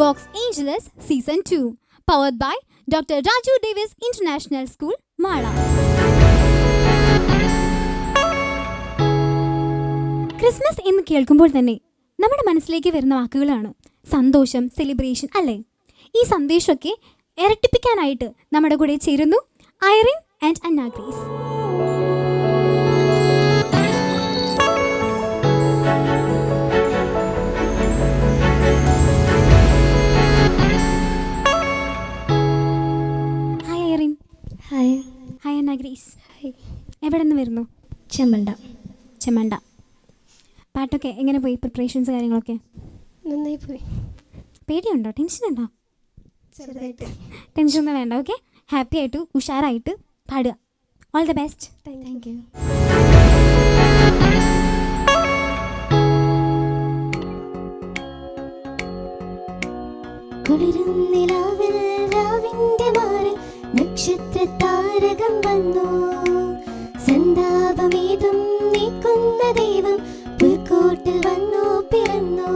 Vox Angeles Season 2, powered by Dr. Raju Davis International School, Mala. Christmas എന്ന് കേൾക്കുമ്പോൾ തന്നെ നമ്മുടെ മനസ്സിലേക്ക് വരുന്ന വാക്കുകളാണ് സന്തോഷം, സെലിബ്രേഷൻ അല്ലേ? ഈ സന്ദേശമൊക്കെ ഇരട്ടിപ്പിക്കാനായിട്ട് നമ്മുടെ കൂടെ ചേരുന്നു Irene and Anna grace. Hi Anna grace. എവിടെ നിന്ന് വരുന്നു? ചെമ്മണ്ട. പാട്ടൊക്കെ എങ്ങനെ പോയി? പ്രിപ്പറേഷൻസ് കാര്യങ്ങളൊക്കെ നന്നായി പോയി. പേടിയുണ്ടോ? ടെൻഷനുണ്ടോ? ചെറുതായിട്ട്. ടെൻഷനൊന്നും വേണ്ട. ഓക്കെ, ഹാപ്പി ആയിട്ട് ഉഷാറായിട്ട് പാടുക. All the best. Thank you. കുളിരും നിലാവിൽ രാവിന്റെ മാറിൽ നക്ഷത്ര താരകം വന്നു. സന്താപമേതും നീക്കുന്ന ദൈവം പുൽക്കൂട്ടിൽ വന്നു പിറന്നു.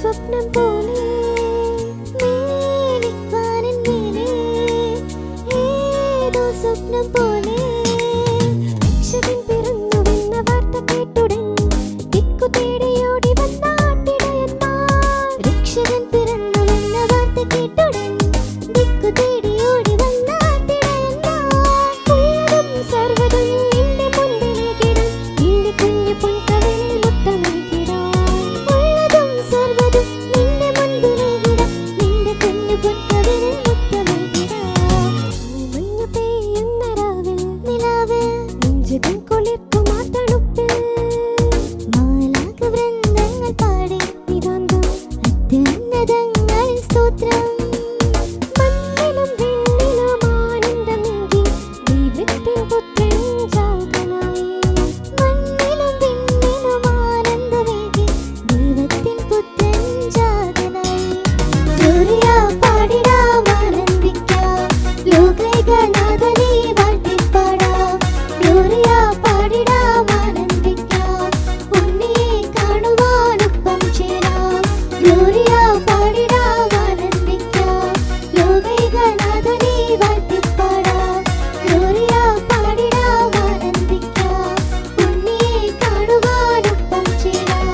സ്വപ്നം പോലെ മേലിക്കാനൻ മേലെ ഏതോ സ്വപ്നം പോലെ രക്ഷകൻ പിറന്നുവെന്ന വാർത്ത കേട്ടുടൻ ദിക്കു തേടിയോടി വന്ന ആട്ടിടയന്മാർ. രക്ഷകൻ പിറന്നുവെന്ന വാർത്ത കേട്ടുടൻ ദിക്കു തേടിയോടി വന്ന ആട്ടിടയന്മാർ. ഉള്ളതും സർവ്വതും നിന്റെ മുൻപിലേക്കിടും, നിന്റെ കുഞ്ഞു പൊൻകവിളിൽ മുത്തമേകിടാം. ഉള്ളതും സർവ്വതും നിന്റെ മുൻപിലേക്കിടാം, നിന്റെ കുഞ്ഞു പൊൻകവിളിൽ മുത്തമേകിടാം. മഞ്ഞു പെയ്യുന്ന രാവിൽ നാഥനെ വാഴ്ത്തിപ്പാടാം. ഗ്ലോറിയ പാടിടാം, ആനന്ദിക്കാം. ഉണ്ണിയെ കാണുവാനൊപ്പം ചേരാം. ഗ്ലോറിയ പാടിടാം, ആനന്ദിക്കാം. ലോകൈകനാഥനെ വാഴ്ത്തിപ്പാടാം. ഗ്ലോറിയ പാടിടാം, ആനന്ദിക്കാം. ഉണ്ണിയെ കാണുവാനൊപ്പം ചേരാം.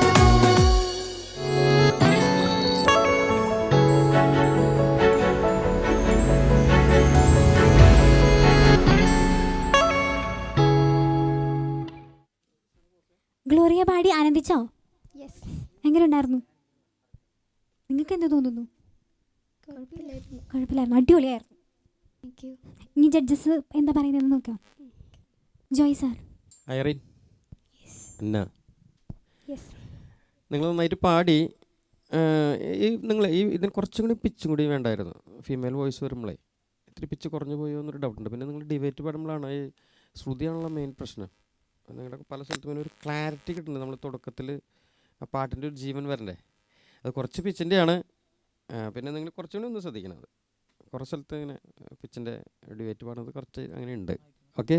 ഗ്ലോറിയ പാടി ആനന്ദിച്ചോ? എങ്ങനെ ഉണ്ടായിരുന്നു? നിങ്ങൾക്ക് എന്ത് തോന്നുന്നു? കുഴപ്പമില്ലായിരുന്നു, അടിപൊളിയായിരുന്നു. ഇനി ജഡ്ജസ് എന്താ പറയുന്നതെന്ന് നോക്കാം. ജോയ് സാർ. ഐറിൻ, എന്നാ നിങ്ങൾ നന്നായിട്ട് പാടി. നിങ്ങൾ ഇതിന് കുറച്ചും കൂടി പിച്ചും കൂടി വേണ്ടായിരുന്നു. ഫീമെയിൽ വോയിസ് വരുമ്പോഴേ ഇത്തിരി പിച്ച് കുറഞ്ഞു പോയോ എന്നൊരു ഡൗട്ടുണ്ട്. പിന്നെ നിങ്ങൾ ഡിബേറ്റ് പാടുമ്പോഴാണ് ഈ ശ്രുതിയാണുള്ള മെയിൻ പ്രശ്നം. നിങ്ങളുടെ പല സ്ഥലത്തും ഇങ്ങനെ ഒരു ക്ലാരിറ്റി കിട്ടുന്നുണ്ട്. നമ്മൾ തുടക്കത്തിൽ ആ പാട്ടിൻ്റെ ഒരു ജീവൻ വരണ്ടേ, അത് കുറച്ച് പിച്ചിൻ്റെയാണ്. പിന്നെ നിങ്ങൾ കുറച്ചും കൂടി ഒന്ന് ശ്രദ്ധിക്കണം. അത് കുറച്ച് സ്ഥലത്ത് ഇങ്ങനെ പിച്ചിൻ്റെ ഡിബേറ്റ് പാടുന്നത് കുറച്ച് അങ്ങനെ ഉണ്ട്. Okay,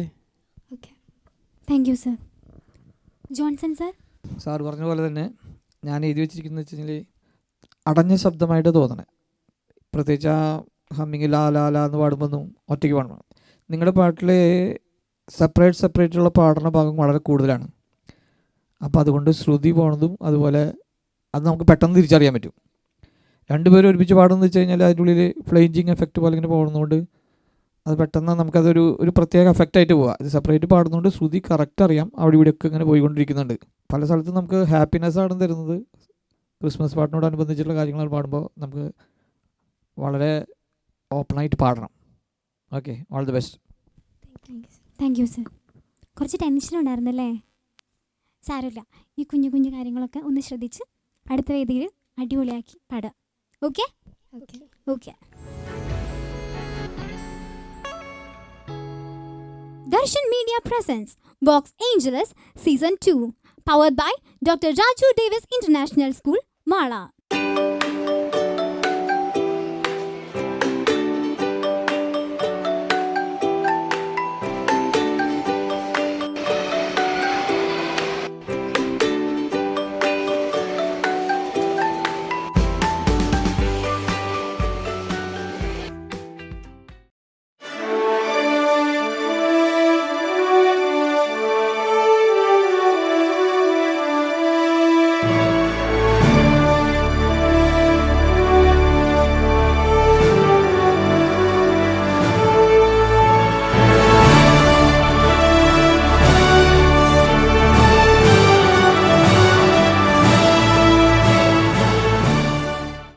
thank you sir. Johnson sir. Sir പറഞ്ഞ പോലെ തന്നെ ഞാൻ എഴുതി വെച്ചിരിക്കുന്നത് വെച്ച് കഴിഞ്ഞാൽ അടഞ്ഞ ശബ്ദമായിട്ട് തോന്നണേ. പ്രത്യേകിച്ച് ആ ഹമ്മിങ് ലാ ലാ ലാ എന്ന് പാടുമ്പോഴൊന്നും ഒറ്റയ്ക്ക് പാടണം. നിങ്ങളുടെ പാട്ടിൽ സെപ്പറേറ്റുള്ള പാടുന്ന ഭാഗം വളരെ കൂടുതലാണ്. അപ്പോൾ അതുകൊണ്ട് ശ്രുതി പോണതും അതുപോലെ അത് നമുക്ക് പെട്ടെന്ന് തിരിച്ചറിയാൻ പറ്റും. രണ്ടുപേരും ഒരുമിച്ച് പാടുന്നത് വെച്ച് കഴിഞ്ഞാൽ അതിൻ്റെ ഉള്ളിൽ ഫ്ലെയിഞ്ചിങ് എഫക്റ്റ് പോലെ ഇങ്ങനെ പോകുന്നതുകൊണ്ട് അത് പെട്ടെന്ന് നമുക്കതൊരു പ്രത്യേക എഫക്റ്റായിട്ട് പോവുക. ഇത് സെപ്പറേറ്റ് പാടുന്നതുകൊണ്ട് ശ്രുതി കറക്റ്റ് അറിയാം. അവിടെ ഇവിടെയൊക്കെ ഇങ്ങനെ പോയിക്കൊണ്ടിരിക്കുന്നുണ്ട്. പല സ്ഥലത്തും നമുക്ക് ഹാപ്പിനെസ്സാണ് തരുന്നത്. ക്രിസ്മസ് പാട്ടിനോടനുബന്ധിച്ചുള്ള കാര്യങ്ങൾ പാടുമ്പോൾ നമുക്ക് വളരെ ഓപ്പണായിട്ട് പാടണം. Okay, all the best. Thank you sir. കുറച്ച് ടെൻഷൻ ഉണ്ടായിരുന്നല്ലേ? സാരമില്ല, ഈ കുഞ്ഞു കുഞ്ഞു കാര്യങ്ങളൊക്കെ ഒന്ന് ശ്രദ്ധിച്ച് അടുത്ത വേദിയിൽ അടിപൊളിയാക്കി പാടുക. Okay okay. Darshan Media presents Vox Angeles Season 2, powered by Dr. Raju Davis International School, Mala.